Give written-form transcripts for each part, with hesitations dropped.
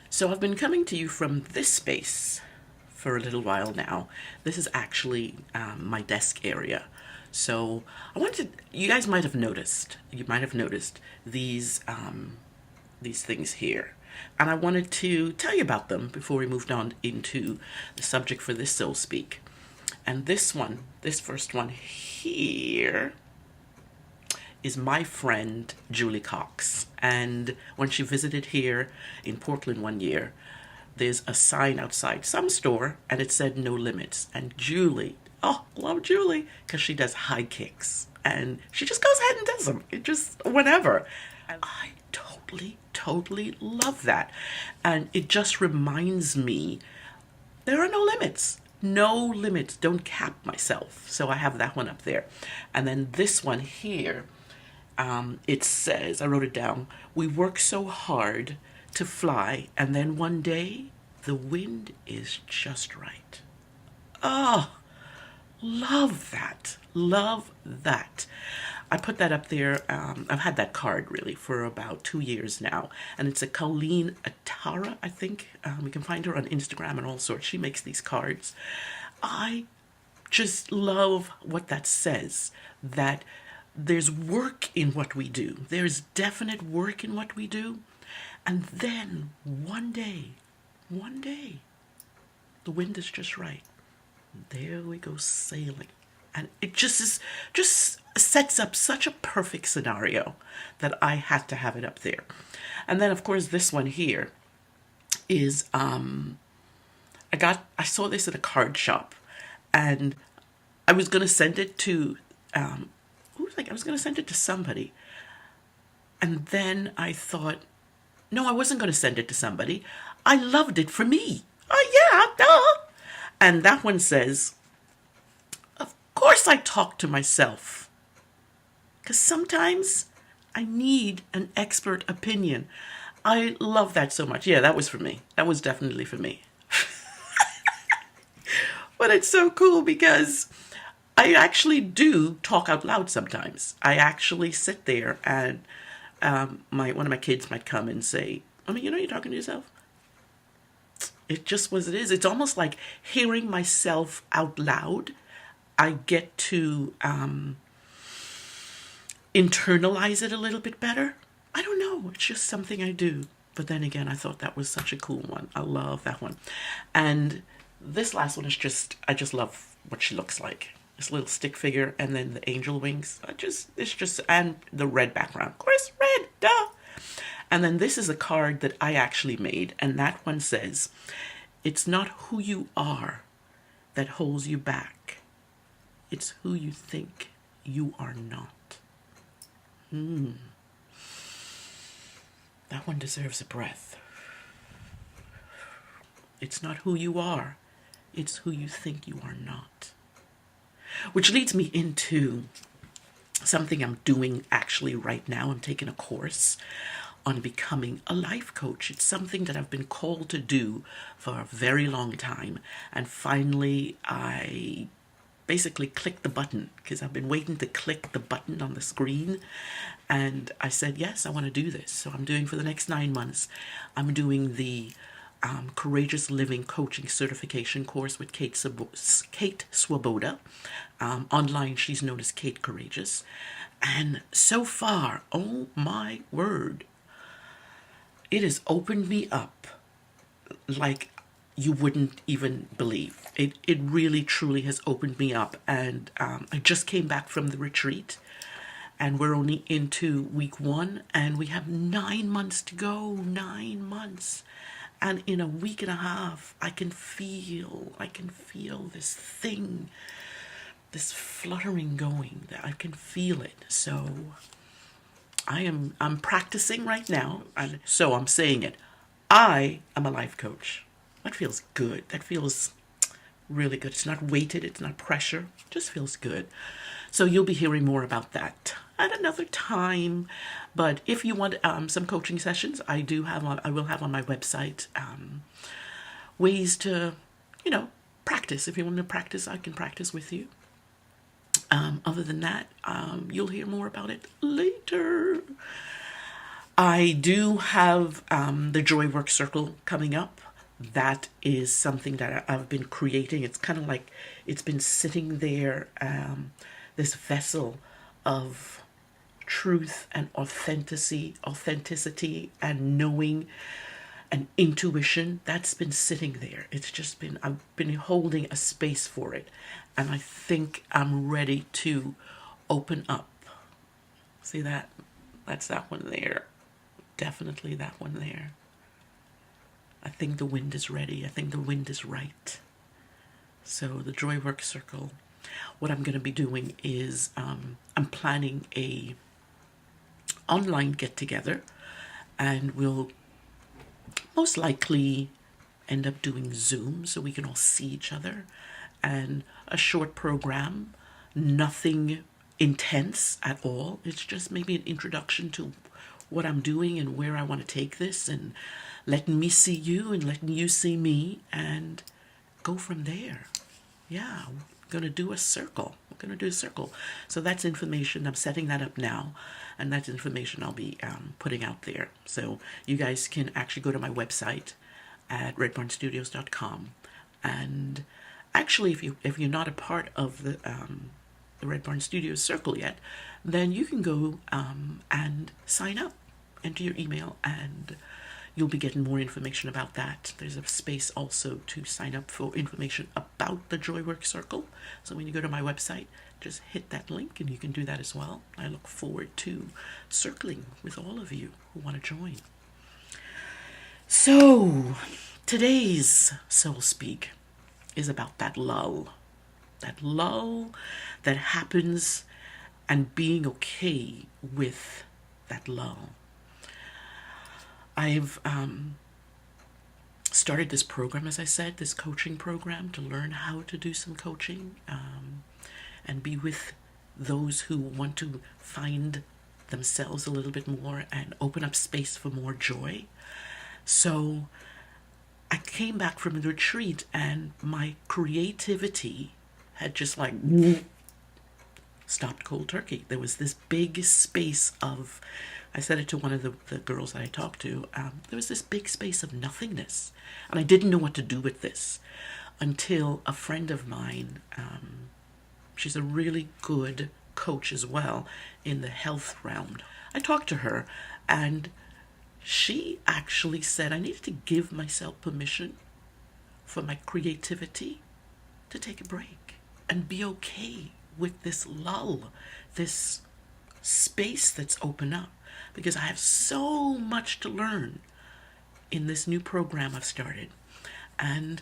So I've been coming to you from this space for a little while now. This is actually my desk area. So I wanted you guys might have noticed, these things here. And I wanted to tell you about them before we moved on into the subject for this Soul Speak. And this first one here, is my friend Julie Cox. And when she visited here in Portland one year, there's a sign outside some store and it said no limits. And Julie, oh, love Julie, because she does high kicks and she just goes ahead and does them. It just, whatever. And I totally love that. And it just reminds me there are no limits. No limits. Don't cap myself. So I have that one up there. And then this one here, it says, I wrote it down, we work so hard to fly, and then one day the wind is just right. Oh, love that. Love that. I put that up there. I've had that card really for about 2 years now. And it's a Colleen Attara, I think. You can find her on Instagram and all sorts. She makes these cards. I just love what that says, that there's work in what we do. There's definite work in what we do. And then one day, the wind is just right. There we go sailing. And it just sets up such a perfect scenario that I had to have it up there. And then of course this one here is, I saw this at a card shop and I was going to send it to, I was going to send it to somebody. And then I thought, no, I wasn't going to send it to somebody. I loved it for me. Oh, yeah, duh. And that one says, of course I talk to myself. Because sometimes I need an expert opinion. I love that so much. Yeah, that was for me. That was definitely for me. But it's so cool because I actually do talk out loud sometimes. I actually sit there and one of my kids might come and say, you're talking to yourself. It just was, it is. It's almost like hearing myself out loud. I get to internalize it a little bit better. I don't know. It's just something I do. But then again, I thought that was such a cool one. I love that one. And this last one is I just love what she looks like. This little stick figure and then the angel wings. And the red background. Of course, red, duh. And then this is a card that I actually made. And that one says, it's not who you are that holds you back. It's who you think you are not. That one deserves a breath. It's not who you are. It's who you think you are not. Which leads me into something I'm doing actually right now. I'm taking a course on becoming a life coach. It's something that I've been called to do for a very long time. And finally, I basically clicked the button because I've been waiting to click the button on the screen. And I said, yes, I want to do this. So I'm doing for the next 9 months, I'm doing the Courageous Living Coaching Certification course with Kate Swoboda. Online, she's known as Kate Courageous. And so far, oh my word, it has opened me up like you wouldn't even believe. It really, truly has opened me up. And I just came back from the retreat. And we're only into week 1. And we have 9 months to go. 9 months. And in a week and a half, I can feel this thing, this fluttering going, that I can feel it. So I'm practicing right now. And so I'm saying it. I am a life coach. That feels good. That feels really good. It's not weighted. It's not pressure. It just feels good. So you'll be hearing more about that at another time. But if you want some coaching sessions, I will have on my website ways to, practice. If you want to practice, I can practice with you. Other than that, you'll hear more about it later. I do have the Joy Work Circle coming up. That is something that I've been creating. It's kind of like it's been sitting there, this vessel of truth and authenticity and knowing and intuition that's been sitting there. It's just been, I've been holding a space for it, and I think I'm ready to open up. See that? That's that one there. Definitely that one there. I think the wind is ready. I think the wind is right. So the Joy Work Circle, what I'm going to be doing is I'm planning a online get-together, and we'll most likely end up doing Zoom so we can all see each other, and a short program, nothing intense at all. It's just maybe an introduction to what I'm doing and where I want to take this, and letting me see you and letting you see me, and go from there. Yeah, we're going to do a circle. We're going to do a circle. So that's information. I'm setting that up now, and that's information I'll be putting out there. So you guys can actually go to my website at redbarnstudios.com, and actually if you're not a part of the Red Barn Studios circle yet, then you can go and sign up, enter your email, and you'll be getting more information about that. There's a space also to sign up for information about the Joy Work Circle. So when you go to my website, just hit that link and you can do that as well. I look forward to circling with all of you who want to join. So today's Soul Speak is about that lull that happens, and being okay with that lull. I've started this program, as I said, this coaching program, to learn how to do some coaching and be with those who want to find themselves a little bit more and open up space for more joy. So I came back from the retreat and my creativity had just like stopped cold turkey. There was this big space of, I said it to one of the girls that I talked to, there was this big space of nothingness. And I didn't know what to do with this until a friend of mine, she's a really good coach as well in the health realm. I talked to her, and she actually said I needed to give myself permission for my creativity to take a break and be okay with this lull, this space that's open up, because I have so much to learn in this new program I've started. And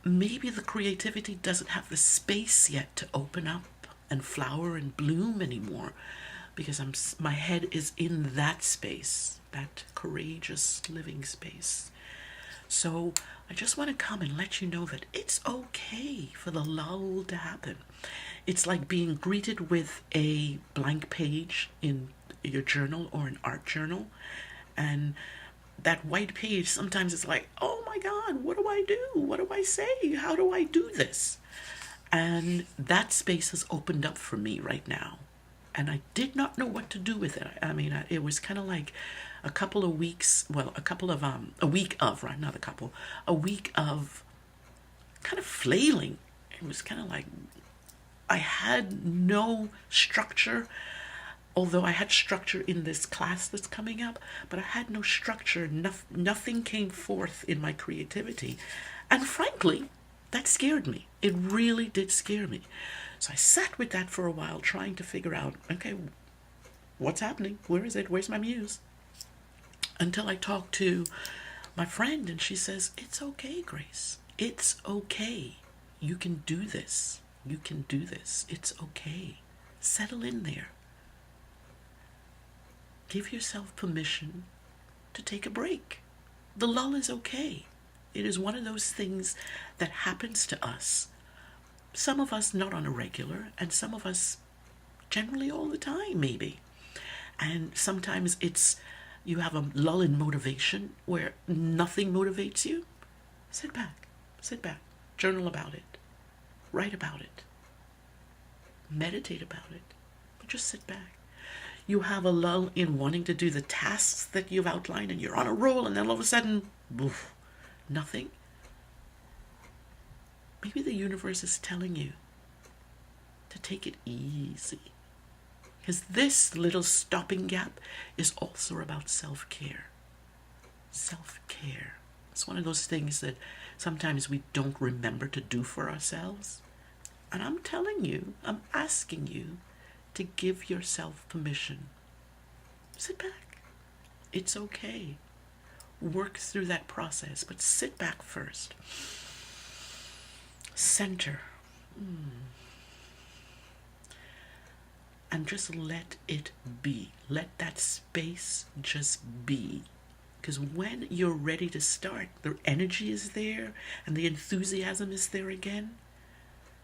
maybe the creativity doesn't have the space yet to open up and flower and bloom anymore, because my head is in that space, that courageous living space. So I just want to come and let you know that it's okay for the lull to happen. It's like being greeted with a blank page in your journal or an art journal, and that white page sometimes it's like, oh my God, what do I do? What do I say? How do I do this? And that space has opened up for me right now, and I did not know what to do with it. I mean, it was kind of like a week of kind of flailing. It was kind of like I had no structure, although I had structure in this class that's coming up, but I had no structure. Nothing came forth in my creativity. And frankly, that scared me. It really did scare me. So I sat with that for a while, trying to figure out, okay, what's happening? Where is it? Where's my muse? Until I talked to my friend, and she says, it's okay, Grace. It's okay. You can do this. You can do this. It's okay. Settle in there. Give yourself permission to take a break. The lull is okay. It is one of those things that happens to us. Some of us not on a regular, and some of us generally all the time, maybe. And sometimes you have a lull in motivation where nothing motivates you. Sit back, journal about it, write about it, meditate about it, but just sit back. You have a lull in wanting to do the tasks that you've outlined and you're on a roll, and then all of a sudden, oof, nothing. Maybe the universe is telling you to take it easy. Because this little stopping gap is also about self-care. Self-care. It's one of those things that sometimes we don't remember to do for ourselves. And I'm telling you, I'm asking you to give yourself permission. Sit back. It's okay. Work through that process, but sit back first. Center. And just let it be. Let that space just be. Because when you're ready to start, the energy is there and the enthusiasm is there again.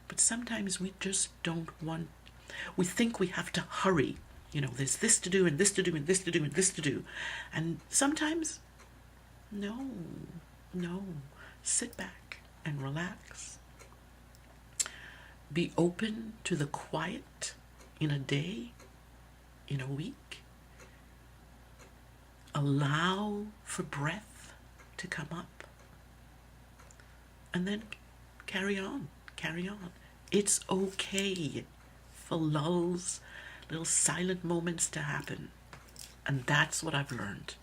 But sometimes we just don't want, we think we have to hurry. You know, there's this to do and this to do and this to do and this to do. And sometimes, no. Sit back and relax. Be open to the quiet in a day, in a week. Allow for breath to come up. And then carry on. It's okay for lulls, little silent moments to happen. And that's what I've learned.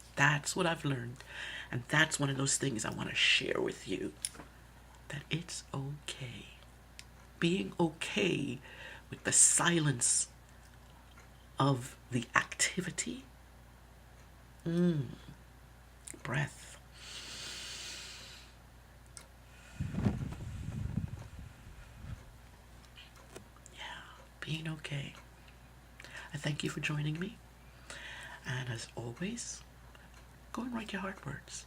And that's one of those things I want to share with you. That it's okay. Being okay with the silence of the activity. Breath. Being okay. I thank you for joining me. And as always, go and write your heart words.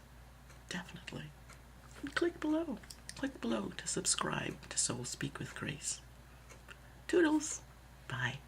Definitely. And click below. Click below to subscribe to Soul Speak with Grace. Toodles. Bye.